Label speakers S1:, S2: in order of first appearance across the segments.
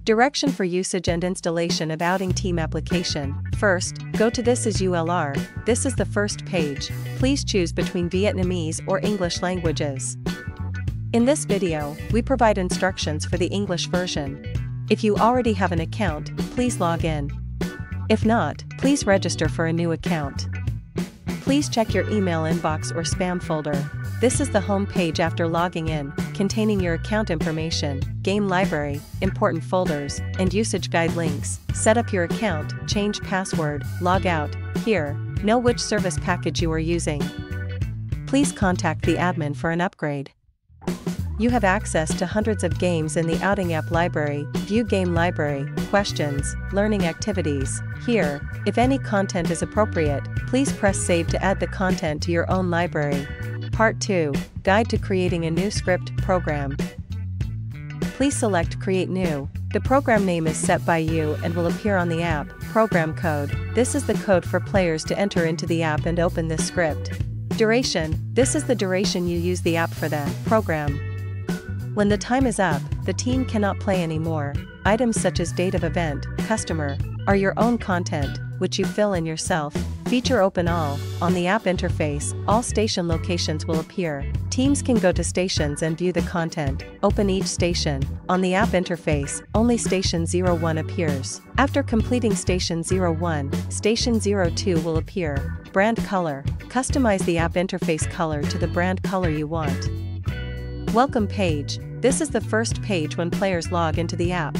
S1: Direction for usage and installation of Outing Team application. First, go to This is ULR. This is the first page. Please choose between Vietnamese or English languages. In this video, we provide instructions for the English version. If you already have an account, please log in. If not, please register for a new account. Please check your email inbox or spam folder. This is the home page after logging in, containing your account information, game library, important folders, and usage guide links. Set up your account, change password, log out. Here, know which service package you are using. Please contact the admin for an upgrade. You have access to hundreds of games in the Outing app library. View game library, questions, learning activities. Here, if any content is appropriate, please press Save to add the content to your own library. Part 2, Guide to creating a new script program. Please select Create New. The program name is set by you and will appear on the app. Program code. This is the code for players to enter into the app and open this script. Duration. This is the duration you use the app for the program. When the time is up, the team cannot play anymore. Items such as date of event, customer, are your own content, which you fill in yourself. Feature Open All. On the app interface, all station locations will appear. Teams can go to stations and view the content. Open each station. On the app interface, only Station 01 appears. After completing Station 01, Station 02 will appear. Brand color. Customize the app interface color to the brand color you want. Welcome page. This is the first page when players log into the app.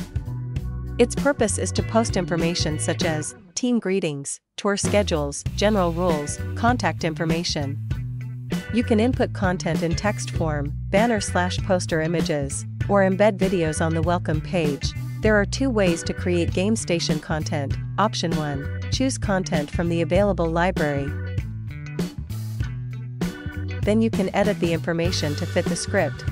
S1: Its purpose is to post information such as team greetings, tour schedules, general rules, contact information. You can input content in text form, banner/poster images, or embed videos on the welcome page. There are two ways to create game station content. Option 1. Choose content from the available library. Then you can edit the information to fit the script.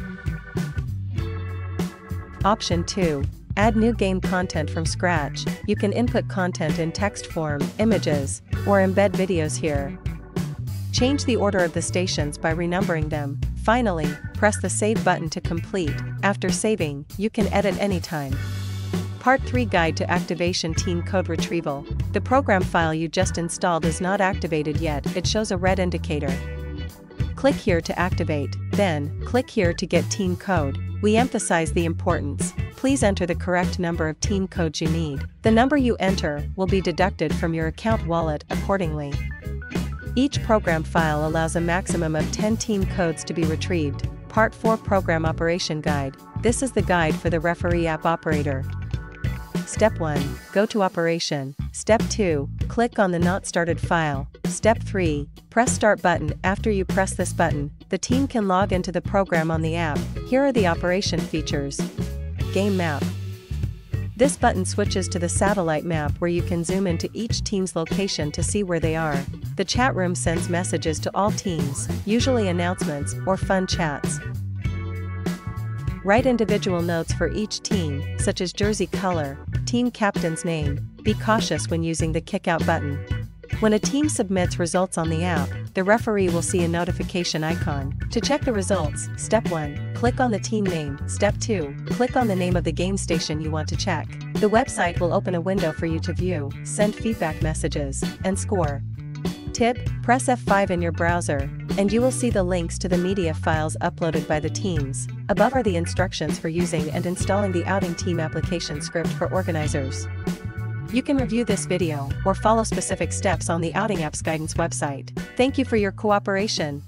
S1: Option 2. Add new game content from scratch. You can input content in text form, images, or embed videos here. Change the order of the stations by renumbering them. Finally, press the Save button to complete. After saving, you can edit anytime. Part 3 Guide to Activation Team Code Retrieval. The program file you just installed is not activated yet. It shows a red indicator. Click here to activate, then, click here to get team code. We emphasize the importance. Please enter the correct number of team codes you need. The number you enter will be deducted from your account wallet accordingly. Each program file allows a maximum of 10 team codes to be retrieved. Part 4 Program Operation Guide. This is the guide for the referee app operator. Step 1. Go to Operation. Step 2. Click on the Not Started file. Step 3. Press Start button. After you press this button, the team can log into the program on the app. Here are the operation features. Game Map. This button switches to the satellite map where you can zoom into each team's location to see where they are. The chat room sends messages to all teams, usually announcements or fun chats. Write individual notes for each team, such as jersey color, team captain's name. Be cautious when using the Kickout button. When a team submits results on the app, the referee will see a notification icon. To check the results, Step 1. Click on the team name. Step 2. Click on the name of the game station you want to check. The website will open a window for you to view, send feedback messages, and score. Tip: press F5 in your browser, and you will see the links to the media files uploaded by the teams. Above are the instructions for using and installing the Outing Team application script for organizers. You can review this video or follow specific steps on the Outing Apps Guidance website. Thank you for your cooperation.